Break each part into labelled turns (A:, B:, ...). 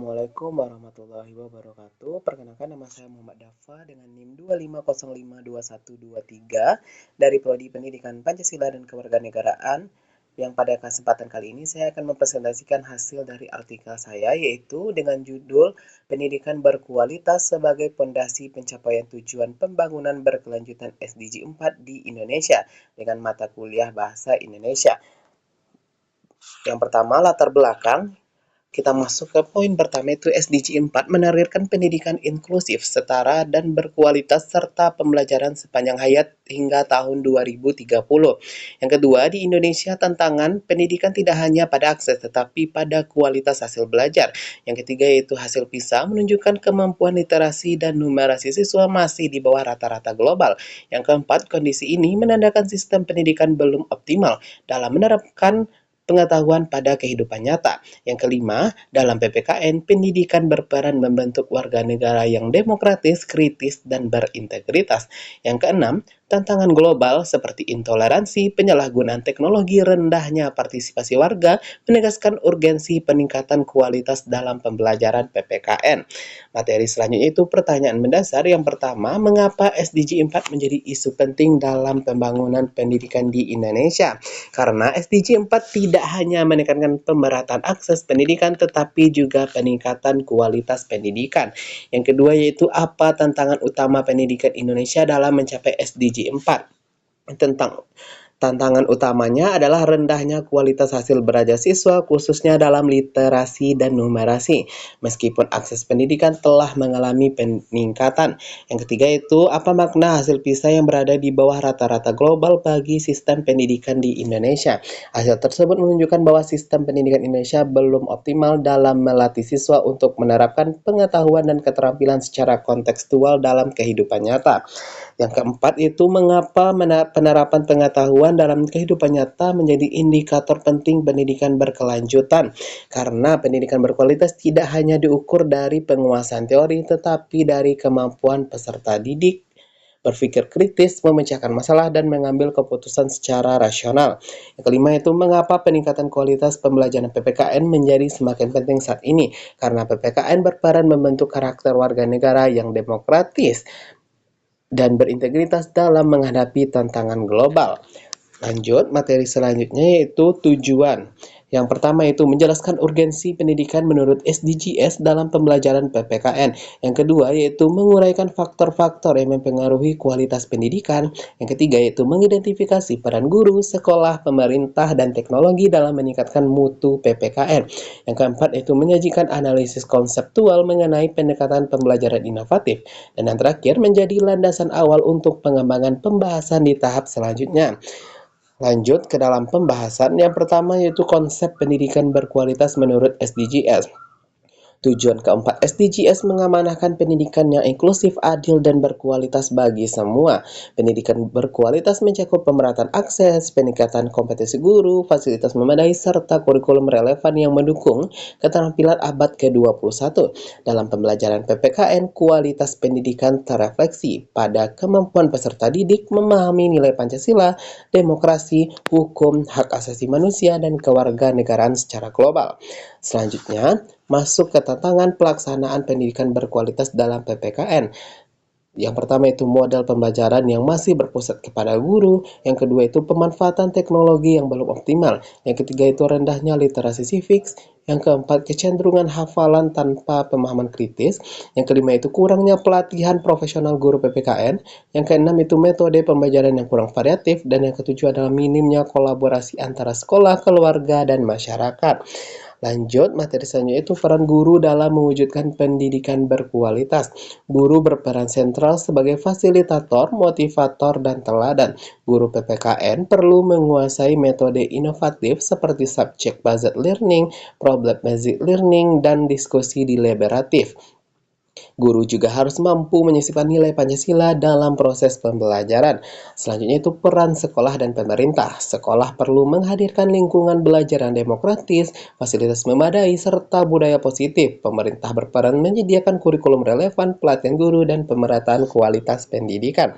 A: Assalamualaikum warahmatullahi wabarakatuh. Perkenalkan, nama saya Muhammad Dafa dengan NIM 250521123 dari Prodi Pendidikan Pancasila dan Kewarganegaraan, yang pada kesempatan kali ini saya akan mempresentasikan hasil dari artikel saya, yaitu dengan judul Pendidikan Berkualitas sebagai Pondasi Pencapaian Tujuan Pembangunan Berkelanjutan SDG 4 di Indonesia dengan mata kuliah Bahasa Indonesia. Yang pertama, latar belakang. Kita masuk ke poin pertama, itu SDG 4 menargetkan pendidikan inklusif, setara, dan berkualitas serta pembelajaran sepanjang hayat hingga tahun 2030. Yang kedua, di Indonesia tantangan pendidikan tidak hanya pada akses tetapi pada kualitas hasil belajar. Yang ketiga yaitu hasil PISA menunjukkan kemampuan literasi dan numerasi siswa masih di bawah rata-rata global. Yang keempat, kondisi ini menandakan sistem pendidikan belum optimal dalam menerapkan pengetahuan pada kehidupan nyata. Yang kelima, dalam PPKN, pendidikan berperan membentuk warga negara yang demokratis, kritis, dan berintegritas. Yang keenam, tantangan global seperti intoleransi, penyalahgunaan teknologi, rendahnya partisipasi warga, menegaskan urgensi peningkatan kualitas dalam pembelajaran PPKN. Materi selanjutnya itu pertanyaan mendasar. Yang pertama, mengapa SDG 4 menjadi isu penting dalam pembangunan pendidikan di Indonesia? Karena SDG 4 tidak hanya menekankan pemerataan akses pendidikan, tetapi juga peningkatan kualitas pendidikan. Yang kedua yaitu apa tantangan utama pendidikan Indonesia dalam mencapai SDG 4. Tantangan utamanya adalah rendahnya kualitas hasil belajar siswa, khususnya dalam literasi dan numerasi, meskipun akses pendidikan telah mengalami peningkatan. Yang ketiga itu, apa makna hasil PISA yang berada di bawah rata-rata global bagi sistem pendidikan di Indonesia? Hasil tersebut menunjukkan bahwa sistem pendidikan Indonesia belum optimal dalam melatih siswa untuk menerapkan pengetahuan dan keterampilan secara kontekstual dalam kehidupan nyata. Yang keempat itu, mengapa penerapan pengetahuan dalam kehidupan nyata menjadi indikator penting pendidikan berkelanjutan. Karena pendidikan berkualitas tidak hanya diukur dari penguasaan teori, tetapi dari kemampuan peserta didik berpikir kritis, memecahkan masalah, dan mengambil keputusan secara rasional. Yang kelima itu, mengapa peningkatan kualitas pembelajaran PPKN menjadi semakin penting saat ini? Karena PPKN berperan membentuk karakter warga negara yang demokratis dan berintegritas dalam menghadapi tantangan global. Lanjut, materi selanjutnya yaitu tujuan. Yang pertama itu menjelaskan urgensi pendidikan menurut SDGs dalam pembelajaran PPKN. Yang kedua yaitu menguraikan faktor-faktor yang mempengaruhi kualitas pendidikan. Yang ketiga yaitu mengidentifikasi peran guru, sekolah, pemerintah, dan teknologi dalam meningkatkan mutu PPKN. Yang keempat yaitu menyajikan analisis konseptual mengenai pendekatan pembelajaran inovatif. Dan yang terakhir menjadi landasan awal untuk pengembangan pembahasan di tahap selanjutnya. Lanjut ke dalam pembahasan. Yang pertama yaitu konsep pendidikan berkualitas menurut SDGs. Tujuan keempat SDGs mengamanahkan pendidikan yang inklusif, adil, dan berkualitas bagi semua. Pendidikan berkualitas mencakup pemerataan akses, peningkatan kompetensi guru, fasilitas memadai, serta kurikulum relevan yang mendukung keterampilan abad ke-21. Dalam pembelajaran PPKN, kualitas pendidikan terefleksi pada kemampuan peserta didik memahami nilai Pancasila, demokrasi, hukum, hak asasi manusia, dan kewarganegaraan secara global. Selanjutnya, masuk ke tantangan pelaksanaan pendidikan berkualitas dalam PPKN. Yang pertama itu model pembelajaran yang masih berpusat kepada guru. Yang kedua itu pemanfaatan teknologi yang belum optimal. Yang ketiga itu rendahnya literasi civics. Yang keempat, kecenderungan hafalan tanpa pemahaman kritis. Yang kelima itu kurangnya pelatihan profesional guru PPKN. Yang keenam itu metode pembelajaran yang kurang variatif. Dan yang ketujuh adalah minimnya kolaborasi antara sekolah, keluarga, dan masyarakat. Lanjut, materi selanjutnya itu peran guru dalam mewujudkan pendidikan berkualitas. Guru berperan sentral sebagai fasilitator, motivator, dan teladan. Guru PPKN perlu menguasai metode inovatif seperti subject-based learning, problem-based learning, dan diskusi deliberatif. Guru juga harus mampu menyisipkan nilai Pancasila dalam proses pembelajaran. Selanjutnya itu peran sekolah dan pemerintah. Sekolah perlu menghadirkan lingkungan belajar yang demokratis, fasilitas memadai, serta budaya positif. Pemerintah berperan menyediakan kurikulum relevan, pelatihan guru, dan pemerataan kualitas pendidikan.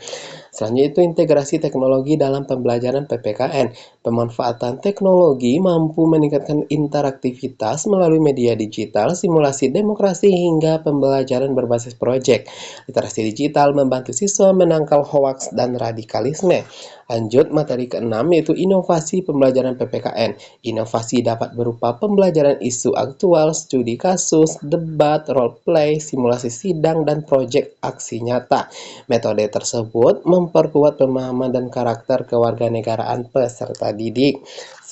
A: Selanjutnya itu integrasi teknologi dalam pembelajaran PPKN. Pemanfaatan teknologi mampu meningkatkan interaktivitas melalui media digital, simulasi demokrasi, hingga pembelajaran berbasis proyek. Literasi digital membantu siswa menangkal hoaks dan radikalisme. Lanjut materi keenam yaitu inovasi pembelajaran PPKN. Inovasi dapat berupa pembelajaran isu aktual, studi kasus, debat, role play, simulasi sidang, dan proyek aksi nyata. Metode tersebut memperkuat pemahaman dan karakter kewarganegaraan peserta didik.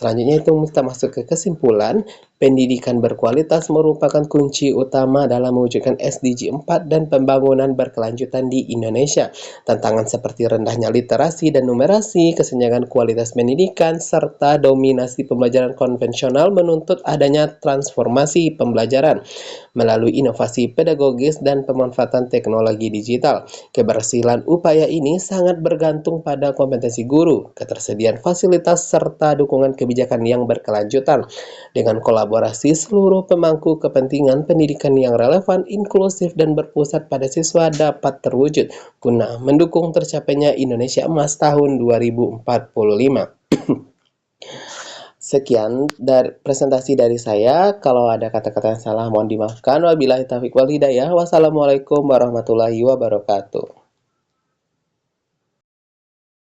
A: Selanjutnya itu kita masuk ke kesimpulan. Pendidikan berkualitas merupakan kunci utama dalam mewujudkan SDG 4 dan pembangunan berkelanjutan di Indonesia. Tantangan seperti rendahnya literasi dan numerasi, kesenjangan kualitas pendidikan, serta dominasi pembelajaran konvensional menuntut adanya transformasi pembelajaran melalui inovasi pedagogis dan pemanfaatan teknologi digital. Keberhasilan upaya ini sangat bergantung pada kompetensi guru, ketersediaan fasilitas, serta dukungan kebijakan yang berkelanjutan. Dengan kolaborasi seluruh pemangku kepentingan, pendidikan yang relevan, inklusif, dan berpusat pada siswa dapat terwujud guna mendukung tercapainya Indonesia Emas tahun 2045. Sekian dari presentasi dari saya. Kalau ada kata-kata yang salah mohon dimaafkan. Wabillahi taufiq wal hidayah. Wassalamualaikum warahmatullahi wabarakatuh.